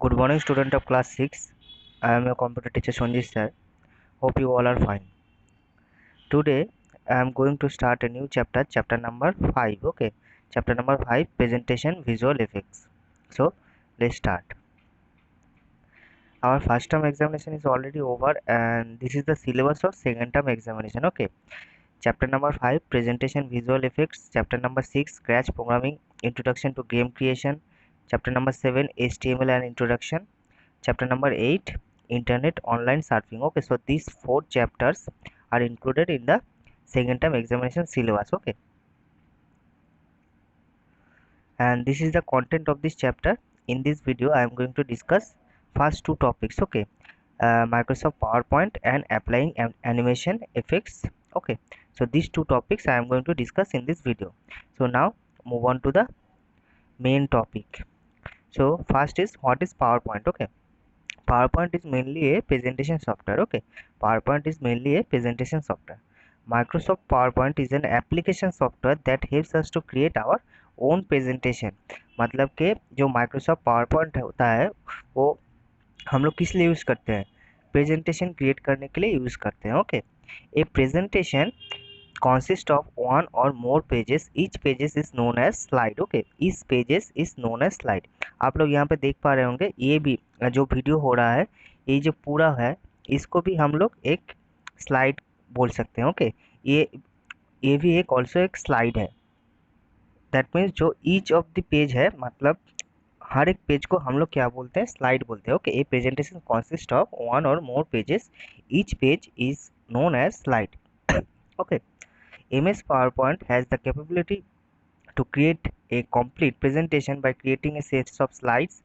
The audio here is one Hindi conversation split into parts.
Good morning, student of class 6. I am your computer teacher Sanjay sir. Hope you all are fine. Today I am going to start a new chapter, chapter number 5. Okay, chapter number 5, presentation visual effects. So let's start. Our first term examination is already over, and this is the syllabus of second term examination. Okay, chapter number 5, presentation visual effects. Chapter number 6, scratch programming, introduction to game creation. Chapter number 7, HTML and introduction. Chapter number 8, internet online surfing. Okay, so these 4 chapters are included in the second term examination syllabus. Okay, and this is the content of this chapter. In this video I am going to discuss first two topics. Okay, Microsoft PowerPoint and applying animation effects. Okay, so these two topics I am going to discuss in this video. So now move on to the main topic. So first is, what is PowerPoint? Okay, PowerPoint is mainly a presentation software. Okay, PowerPoint is mainly a presentation software. Microsoft PowerPoint is an application software that helps us to create our own presentation. मतलब कि जो Microsoft PowerPoint होता है वो हम लोग किस लिए यूज़ करते हैं? प्रेजेंटेशन क्रिएट करने के लिए यूज़ करते हैं. Okay, A presentation consist of one or more pages. Each pages is known as slide. Okay, each pages is known as slide. आप लोग यहाँ पे देख पा रहे होंगे, ये भी जो वीडियो हो रहा है, ये जो पूरा है, इसको भी हम लोग एक स्लाइड बोल सकते हैं. ओके, ये भी एक ऑल्सो एक स्लाइड है. दैट मीन्स जो ईच ऑफ द पेज है, मतलब हर एक पेज को हम लोग क्या बोलते हैं? स्लाइड बोलते हैं. Okay, A presentation consist of one or more pages. Each page is known as slide. Okay, MS PowerPoint has the capability to create a complete presentation by creating a set of slides.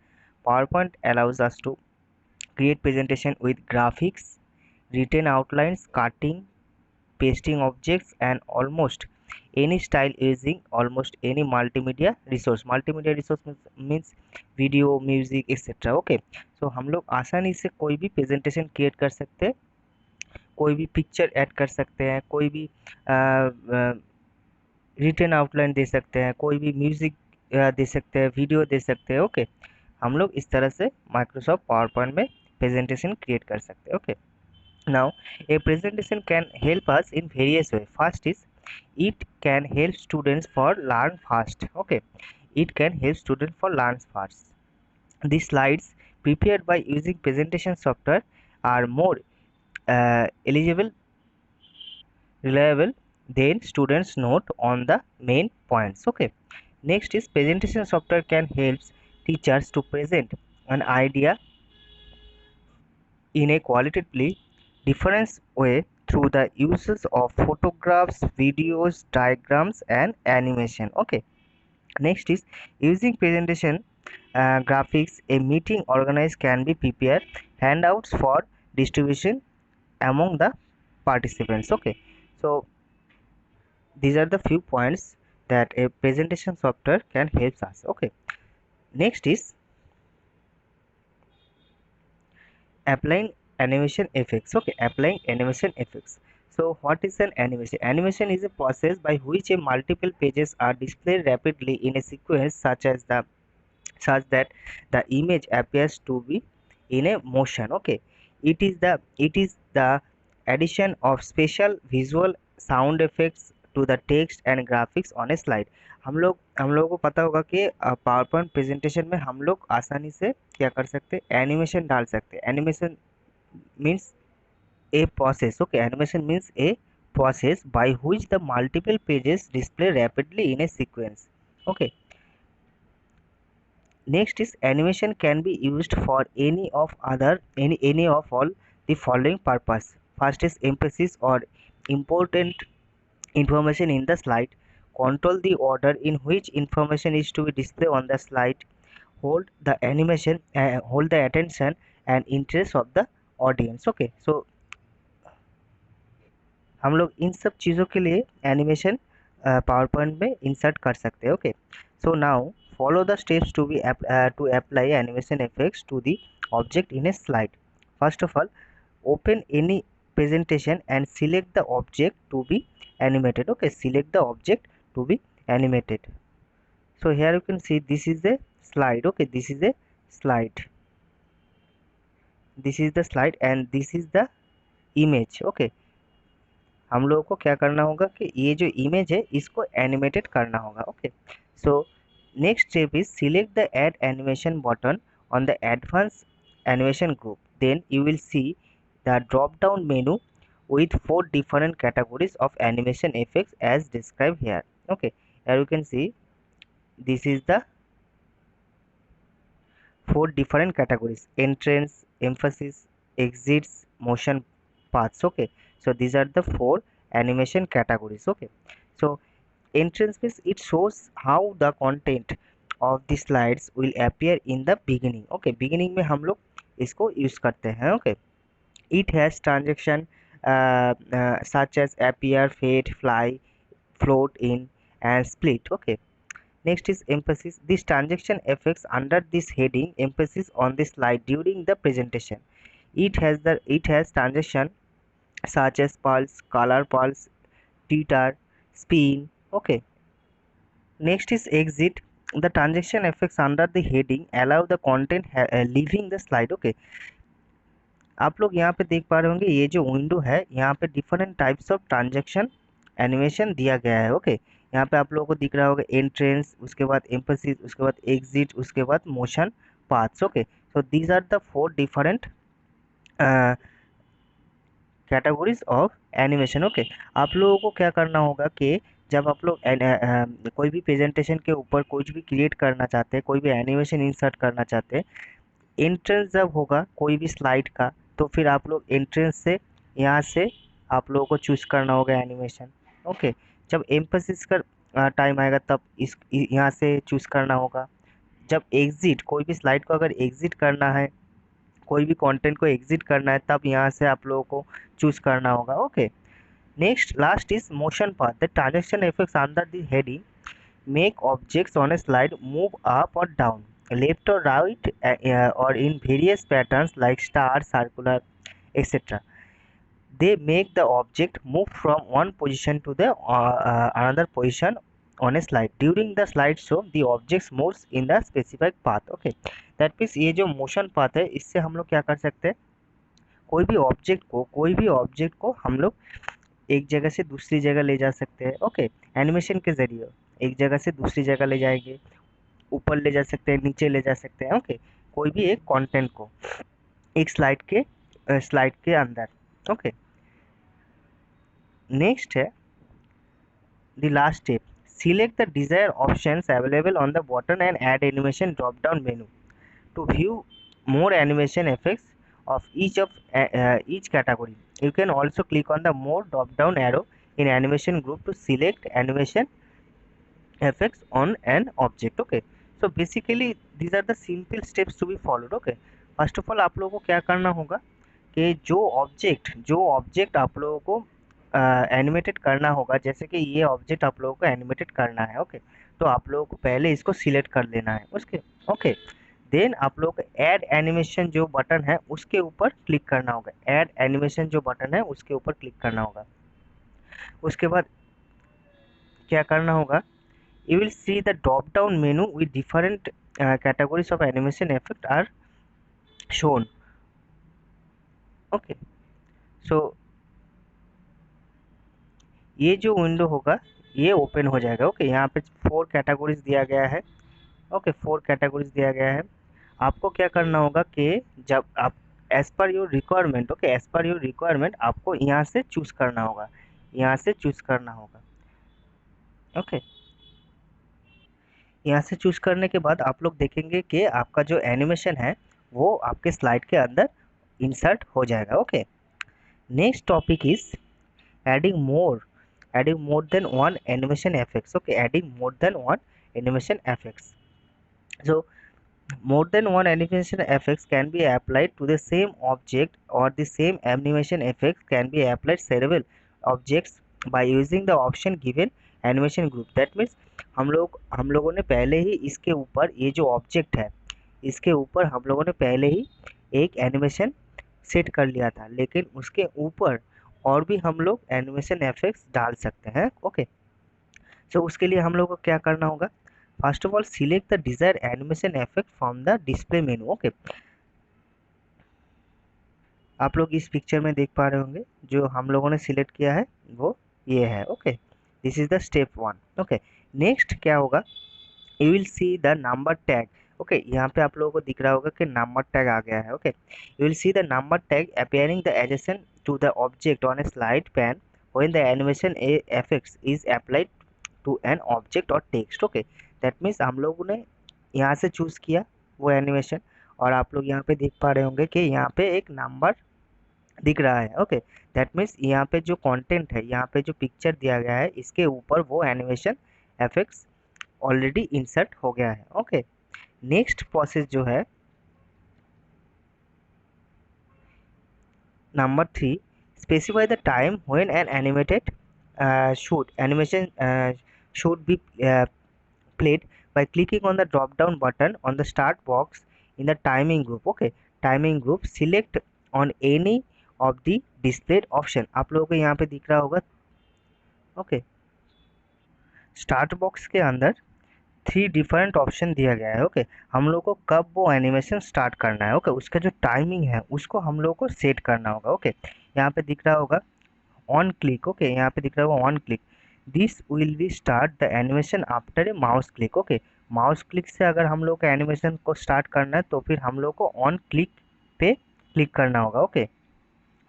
PowerPoint allows us to create presentation with graphics, written outlines, cutting, pasting objects, and almost any style using almost any multimedia resource. Multimedia resource means video, music, etc. Okay, so हम लोग आसानी से कोई भी presentation create कर सकते हैं, कोई भी पिक्चर ऐड कर सकते हैं, कोई भी रिटन आउटलाइन दे सकते हैं, कोई भी म्यूजिक दे सकते हैं, वीडियो दे सकते हैं. ओके, हम लोग इस तरह से माइक्रोसॉफ्ट पावर पॉइंट में प्रेजेंटेशन क्रिएट कर सकते हैं. Okay, now A presentation can help us in various way. First is, it can help students for learn fast. Okay, it can help student for learn fast. The slides prepared by using presentation software are more eligible, reliable, then students note on the main points. Okay, next is, presentation software can help teachers to present an idea in a qualitatively different way through the uses of photographs, videos, diagrams, and animation. Okay, next is, using presentation graphics, a meeting organized can be prepared handouts for distribution among the participants. Okay, so these are the few points that a presentation software can help us. Okay, next is applying animation effects. Okay, applying animation effects. So what is an animation? Animation is a process by which a multiple pages are displayed rapidly in a sequence such that the image appears to be in a motion. Okay, it is the addition of special visual sound effects to the text and graphics on a slide. हम लोगों को पता होगा कि पावर पॉइंट प्रेजेंटेशन में हम लोग आसानी से क्या कर सकते हैं? एनिमेशन डाल सकते हैं. Animation means a process. Okay, animation means a process by which the multiple pages display rapidly in a sequence. Okay, next is, animation can be used for any of all the following purpose. First is emphasis or important information in the slide, control the order in which information is to be displayed on the slide, hold the attention and interest of the audience. Okay, so हम लोग इन सब चीज़ों के लिए एनिमेशन पावर पॉइंट में इंसर्ट कर सकते हैं. Okay, so now follow the steps to apply animation effects to the object in a slide. First of all, open any presentation and select the object to be animated. Okay, select the object to be animated. So here you can see this is a slide. Okay, this is a slide. This is the slide and this is the image. Okay, हम लोगों को क्या करना होगा कि ये जो इमेज है इसको एनिमेटेड करना होगा। Okay, so next step is select the add animation button on the advance animation group, then you will see the drop down menu with 4 different categories of animation effects as described here. Okay, here you can see this is the 4 different categories: entrance, emphasis, exits, motion, paths. Okay, so these are the 4 animation categories. Okay, so entrance means it shows how the content of the slides will appear in the beginning. Okay, beginning में हम लोग इसको यूज करते हैं। Okay, it has transaction such as appear, fade, fly, float in and split. Okay, next is emphasis. This transaction affects under this heading emphasis on the slide during the presentation. It has transaction such as pulse, color pulse, teeter, spin. Okay, next is exit. The transaction effects under the heading allow the content leaving the slide. Okay, आप लोग यहाँ पे देख पा रहे होंगे ये जो विंडो है यहाँ पे different types of transaction animation दिया गया है। ओके, यहाँ पे आप लोगों को दिख रहा होगा एंट्रेंस, उसके बाद एम्फेसिस, उसके बाद एग्जिट, उसके बाद motion paths. Okay, so these are the 4 different categories of animation. Okay, आप लोगों को क्या करना होगा कि जब आप लोग कोई भी प्रेजेंटेशन के ऊपर कुछ भी क्रिएट करना चाहते हैं, कोई भी एनिमेशन इंसर्ट करना चाहते हैं, एंट्रेंस जब होगा कोई भी स्लाइड का तो फिर आप लोग एंट्रेंस से यहाँ से आप लोगों को चूज करना होगा एनिमेशन। ओके, जब एम्फेसिस का टाइम आएगा तब इस यहाँ से चूज करना होगा। जब एग्जिट, कोई भी स्लाइड को अगर एग्जिट करना है, कोई भी कंटेंट को एग्जिट करना है, तब यहाँ से आप लोगों को चूज करना होगा। Okay, next last is motion path. The transaction effects under the heading make objects on a slide move up or down, left or right, or in various patterns like star, circular, etc. They make the object move from one position to the another position on a slide. During the slide show the objects moves in the specific path. Okay, that means ये जो motion path है इससे हम लोग क्या कर सकते हैं, कोई भी ऑब्जेक्ट को हम लोग एक जगह से दूसरी जगह ले जा सकते हैं। ओके, एनिमेशन के जरिए एक जगह से दूसरी जगह ले जाएंगे, ऊपर ले जा सकते हैं, नीचे ले जा सकते हैं। ओके, कोई भी एक कंटेंट को एक स्लाइड के अंदर। ओके, नेक्स्ट है the last step, select the desire options available on the button and add animation drop down menu to view more animation effects of each category. You can also click on the more drop down arrow in animation group to select animation effects on an object. Okay, so basically these are the simple steps to be followed. Okay, first of all आप लोगों को क्या करना होगा कि जो ऑब्जेक्ट आप लोगों को एनिमेटेड करना होगा, जैसे कि ये ऑब्जेक्ट आप लोगों को एनिमेटेड करना है। ओके, तो आप लोगों को पहले इसको सिलेक्ट कर लेना है उसके। ओके, देन आप लोग ऐड एनिमेशन जो बटन है उसके ऊपर क्लिक करना होगा, ऐड एनिमेशन जो बटन है उसके ऊपर क्लिक करना होगा। उसके बाद क्या करना होगा, you will see the drop down menu with different categories of animation effect are shown. Okay, so ये जो विंडो होगा ये ओपन हो जाएगा। ओके, यहाँ पे 4 कैटेगरीज दिया गया है। ओके, 4 कैटेगरीज दिया गया है। आपको क्या करना होगा कि जब आप as per your requirement, okay, as per your requirement आपको यहाँ से चूज करना होगा, यहाँ से चूज करना होगा। ओके, यहाँ से चूज करने के बाद आप लोग देखेंगे कि आपका जो एनिमेशन है वो आपके स्लाइड के अंदर इंसर्ट हो जाएगा। Okay, next topic is adding more than one animation effects. Okay, adding more than one animation effects. So more than one animation effects can be applied to the same object, or the same animation effects can be applied several objects by using the option given animation group. That means हम लोगों ने पहले ही इसके ऊपर ये जो ऑब्जेक्ट है इसके ऊपर हम लोगों ने पहले ही एक एनिमेशन सेट कर लिया था, लेकिन उसके ऊपर और भी हम लोग एनिमेशन इफेक्ट्स डाल सकते हैं। ओके, सो उसके लिए हम लोग को क्या करना होगा, first of all select the desire animation effect from the display menu. Okay, आप लोग इस पिक्चर में देख पा रहे होंगे जो हम लोगों ने सिलेक्ट किया है वो ये है। Okay, this is the step 1। Okay, next क्या होगा, you will see the number tag. Okay, यहाँ पे आप लोगों को दिख रहा होगा कि नंबर टैग आ गया है। Okay, you will see the number tag appearing the adjacent to the object on a slide pane when the animation effects is applied to an object or text। Okay, that means हम लोगों ने यहाँ से चूज किया वो एनिमेशन, और आप लोग यहाँ पे देख पा रहे होंगे कि यहाँ पे एक नंबर दिख रहा है। ओके, दैट मीन्स यहाँ पे जो कंटेंट है, यहाँ पे जो पिक्चर दिया गया है, इसके ऊपर वो एनिमेशन एफेक्ट्स ऑलरेडी इंसर्ट हो गया है। ओके, नेक्स्ट प्रोसेस जो है number 3, specify the time when an animated animation should be played by clicking on the drop down button on the start box in the timing group। okay, timing group select on any of the displayed option। आप लोगों को यहाँ पे दिख रहा होगा। ओके, स्टार्ट बॉक्स के अंदर 3 डिफरेंट ऑप्शन दिया गया है। ओके, हम लोग को कब वो एनिमेशन स्टार्ट करना है। ओके, उसका जो टाइमिंग है उसको हम लोग को सेट करना होगा। ओके, यहाँ पे दिख रहा होगा ऑन क्लिक। ओके, यहाँ पे दिख रहा होगा on click, this will be start the animation after a mouse click. Okay, mouse click से अगर हम लोग का एनिमेशन को स्टार्ट करना है तो फिर हम लोग को ऑन क्लिक पे क्लिक करना होगा। Okay,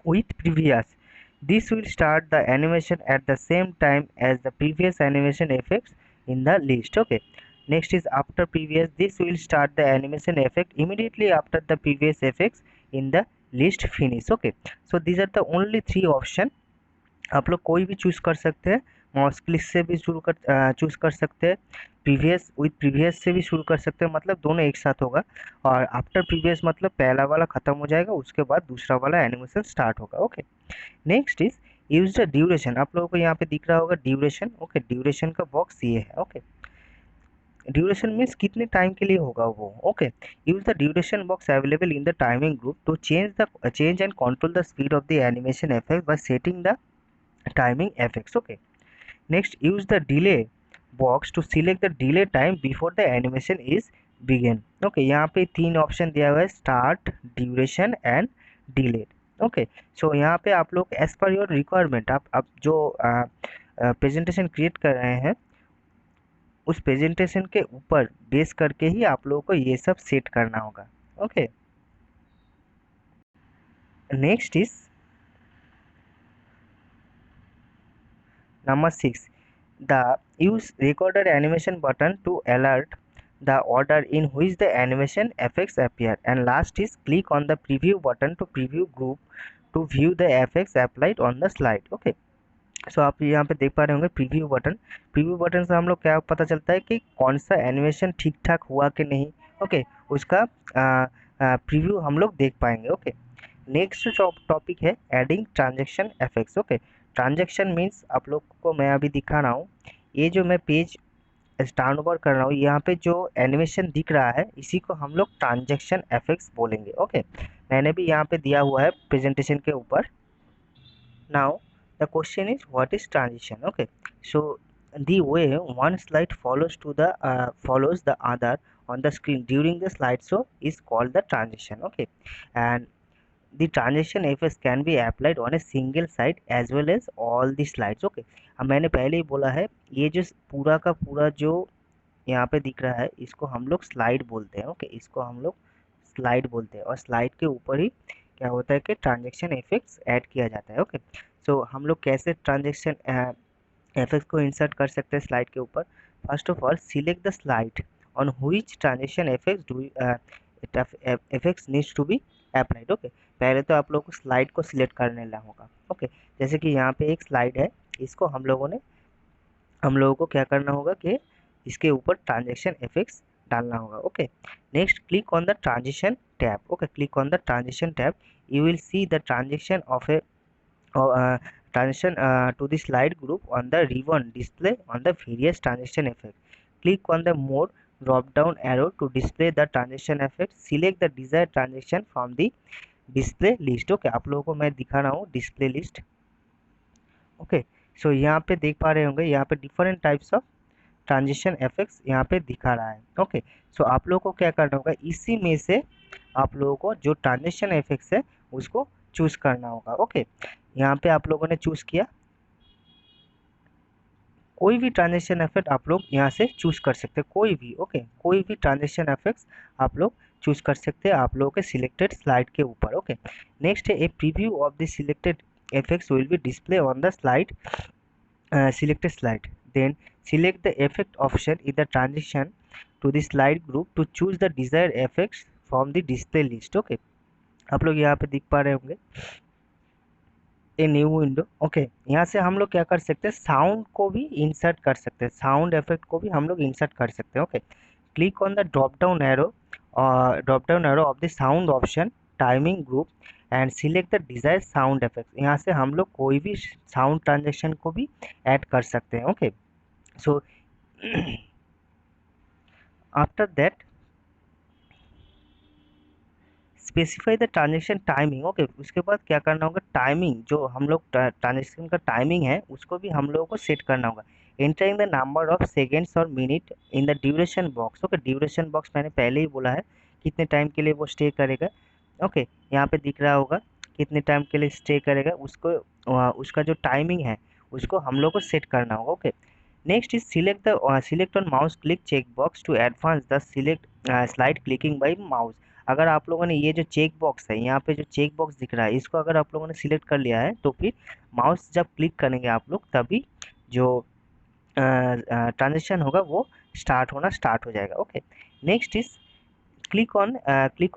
with previous, this will start the animation at the same time as the previous animation effects in the list। okay, next is after previous, this will start the animation effect immediately after the previous effects in the list finish। okay, so these are the only 3 option। आप लोग कोई भी चूज कर सकते हैं, माउस क्लिक से भी शुरू कर चूज कर सकते हैं, प्रीवियस विथ प्रीवियस से भी शुरू कर सकते हैं, मतलब दोनों एक साथ होगा। और आफ्टर प्रीवियस मतलब पहला वाला खत्म हो जाएगा, उसके बाद दूसरा वाला एनिमेशन स्टार्ट होगा। Okay, next is use the duration. आप लोगों को यहाँ पे दिख रहा होगा ड्यूरेशन। ओके, ड्यूरेशन का बॉक्स ये है। ओके, ड्यूरेशन मीन्स कितने टाइम के लिए होगा वो। Okay, use the duration box available in the timing group to change and control the speed of the animation effect by setting the timing effects। okay, next use the delay box to select the delay time before the animation is begin। okay, यहाँ पे 3 ऑप्शन दिया हुआ है, start, duration and delay. Okay, so यहाँ पे आप लोग एज पर योर रिक्वायरमेंट आप जो प्रेजेंटेशन क्रिएट कर रहे हैं उस प्रेजेंटेशन के ऊपर बेस करके ही आप लोगों को ये सब सेट करना होगा। Okay, next is number 6, the use recorder animation button to alert the order in which the animation effects appear, and last is click on the preview button to preview group to view the effects applied on the slide। okay, सो आप यहाँ पे देख पा रहे होंगे प्रीव्यू बटन। प्रीव्यू बटन से हम लोग क्या पता चलता है कि कौन सा एनिमेशन ठीक ठाक हुआ कि नहीं। ओके, उसका प्रीव्यू हम लोग देख पाएंगे। ओके, नेक्स्ट टॉपिक है adding transaction effects. Okay, transaction means आप लोग को मैं अभी दिखा रहा हूँ, ये जो मैं पेज स्टार्ट ओवर कर रहा हूँ, यहाँ पे जो एनिमेशन दिख रहा है इसी को हम लोग ट्रांजेक्शन इफेक्ट्स बोलेंगे। ओके, मैंने भी यहाँ पे दिया हुआ है प्रेजेंटेशन के ऊपर। Now the question is what is transition। okay, so the way one slide follows the other on the screen during the slideshow is called the transition। okay, and the transition effects can be applied on a single slide as well as all the slides। okay, अब मैंने पहले ही बोला है ये जो पूरा का पूरा जो यहाँ पे दिख रहा है इसको हम लोग स्लाइड बोलते हैं। ओके, इसको हम लोग स्लाइड बोलते हैं, और स्लाइड के ऊपर ही क्या होता है कि ट्रांजेक्शन इफेक्ट्स ऐड किया जाता है। ओके, सो हम लोग कैसे ट्रांजेक्शन इफेक्ट को इंसर्ट कर सकते हैं स्लाइड के ऊपर। First of all select the slide on which transaction effects needs to be applied. Okay, पहले तो आप लोगों को स्लाइड को सिलेक्ट करने ला होगा। ओके, जैसे कि यहाँ पे एक स्लाइड है, इसको हम लोगों को क्या करना होगा कि इसके ऊपर ट्रांजेक्शन इफेक्ट्स डालना होगा। Okay, next click on the transition tab. Okay, click on the transition tab, you will see the transition of a transition to the slide group on the ribbon display on the various transition effect। click on the more drop down arrow to display the transition effect, select the desired transition from the display list। okay, आप लोगों को मैं दिखा रहा हूँ डिस्प्ले लिस्ट। ओके, सो यहाँ पे देख पा रहे होंगे, यहाँ पे different types of transition effects यहाँ पे दिखा रहा है। ओके, सो आप लोगों को क्या करना होगा, इसी में से आप लोगों को जो ट्रांजिशन इफेक्ट्स है उसको चूज करना होगा। ओके, यहाँ पे आप लोगों ने चूज किया, कोई भी ट्रांजेक्शन इफेक्ट आप लोग यहाँ से चूज कर सकते हैं, कोई भी। ओके, कोई भी ट्रांजेक्शन इफेक्ट्स आप लोग चूज कर सकते हैं आप लोगों के सिलेक्टेड स्लाइड के ऊपर। ओके, नेक्स्ट है a preview of the selected effects will be display on the slide, selected slide. Then select the effect option in the transition to the slide group to choose the desired effects from the display list. Okay, आप लोग यहाँ पे देख पा रहे होंगे ए न्यू विंडो। ओके, यहाँ से हम लोग क्या कर सकते हैं, साउंड को भी इंसर्ट कर सकते हैं, साउंड इफेक्ट को भी हम लोग इंसर्ट कर सकते हैं। Okay, click on the drop down arrow of the sound option timing group and select the desire sound effect. यहाँ से हम लोग कोई भी साउंड ट्रांजेक्शन को भी ऐड कर सकते हैं। Okay, so after that specify the transaction timing. Okay, उसके बाद क्या करना होगा, टाइमिंग जो हम लोग ट्रांजेक्शन का टाइमिंग है उसको भी हम लोगों को सेट करना होगा। Entering the number of seconds और minute in the duration box. Okay, duration box मैंने पहले ही बोला है कितने टाइम के लिए वो स्टे करेगा। ओके, यहाँ पे दिख रहा होगा कितने टाइम के लिए स्टे करेगा, उसको उसका जो टाइमिंग है उसको हम लोग को सेट करना होगा। Okay, next is select on mouse click check box to advance the select slide clicking by mouse. अगर आप लोगों ने ये जो चेक बॉक्स है, यहाँ पे जो चेक बॉक्स दिख रहा है, इसको अगर आप लोगों ने सिलेक्ट कर लिया है तो फिर माउस जब क्लिक करेंगे आप लोग तभी जो ट्रांजेक्शन होगा वो स्टार्ट हो जाएगा। Okay, next is click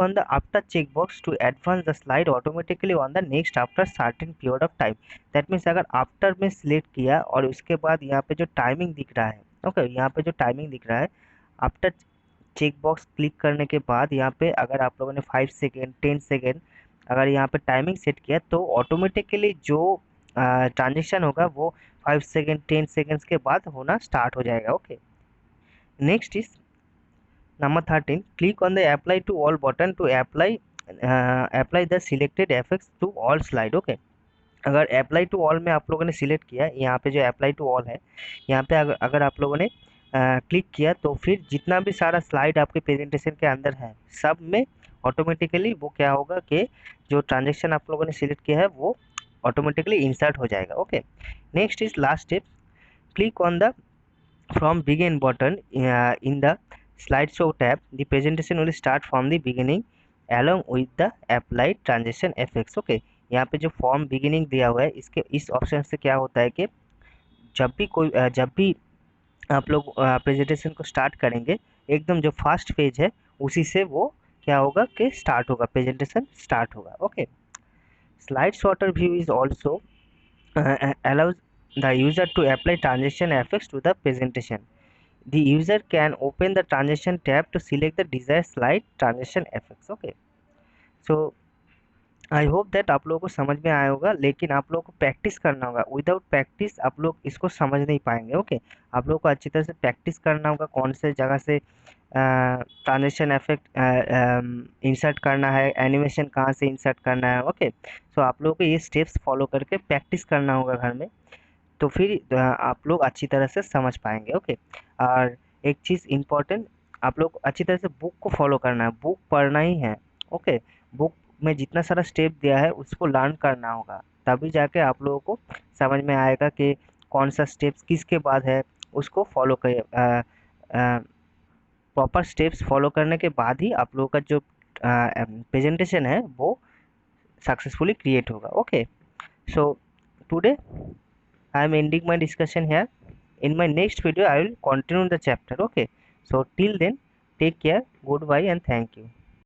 on the after checkbox to advance the slide automatically on the next after certain period of time। that means अगर after में select किया और उसके बाद यहाँ पे जो टाइमिंग दिख रहा है, ओके, यहाँ पे जो टाइमिंग दिख रहा है आफ्टर चेक बॉक्स क्लिक करने के बाद यहाँ पे अगर आप लोगों ने 5 सेकेंड 10 सेकेंड अगर यहाँ पे टाइमिंग सेट किया तो ऑटोमेटिकली जो ट्रांजेक्शन होगा वो 5 सेकेंड 10 सेकेंड्स के बाद होना स्टार्ट हो जाएगा। Okay, next is Number 13, click on the apply to all button to apply the selected effects to all slide। Okay, अगर apply to all में आप लोगों ने सिलेक्ट किया, यहाँ पे जो apply to all है यहाँ पे अगर आप लोगों ने क्लिक किया तो फिर जितना भी सारा स्लाइड आपके प्रेजेंटेशन के अंदर है सब में ऑटोमेटिकली वो क्या होगा कि जो ट्रांजेक्शन आप लोगों ने सिलेक्ट किया है वो ऑटोमेटिकली इंसर्ट हो जाएगा। Okay, next is last step, click on the from begin button in the slideshow tab। the presentation will start from the beginning along with the applied transition effects। Okay, यहाँ पे जो फॉर्म बिगिनिंग दिया हुआ है इसके इस ऑप्शन से क्या होता है कि जब भी आप लोग प्रेजेंटेशन को स्टार्ट करेंगे एकदम जो फर्स्ट पेज है उसी से वो क्या होगा कि स्टार्ट होगा, प्रेजेंटेशन स्टार्ट होगा। Okay, slide sorter view is also allows the user to apply transition effects to the presentation। the user can open the transition tab to select the desired slide transition effects। okay, so I hope that आप लोगों को समझ में आया होगा, लेकिन आप लोगों को प्रैक्टिस करना होगा। विदाउट प्रैक्टिस आप लोग इसको समझ नहीं पाएंगे। ओके, आप लोगों को अच्छी तरह से प्रैक्टिस करना होगा, कौन से जगह से ट्रांजिशन इफेक्ट इंसर्ट करना है, एनिमेशन कहाँ से इंसर्ट करना है। ओके, सो आप लोगों को ये स्टेप्स फॉलो करके प्रैक्टिस करना होगा घर में, तो फिर आप लोग अच्छी तरह से समझ पाएंगे। ओके, और एक चीज़ इम्पॉर्टेंट, आप लोग अच्छी तरह से बुक को फॉलो करना है, बुक पढ़ना ही है। ओके, बुक में जितना सारा स्टेप दिया है उसको लर्न करना होगा, तभी जाके आप लोगों को समझ में आएगा कि कौन सा स्टेप्स किसके बाद है, उसको फॉलो करिए। प्रॉपर स्टेप्स फॉलो करने के बाद ही आप लोगों का जो प्रेजेंटेशन है वो सक्सेसफुली क्रिएट होगा। Okay, so today I am ending my discussion here. In my next video I will continue the chapter। okay, so till then take care, goodbye and thank you।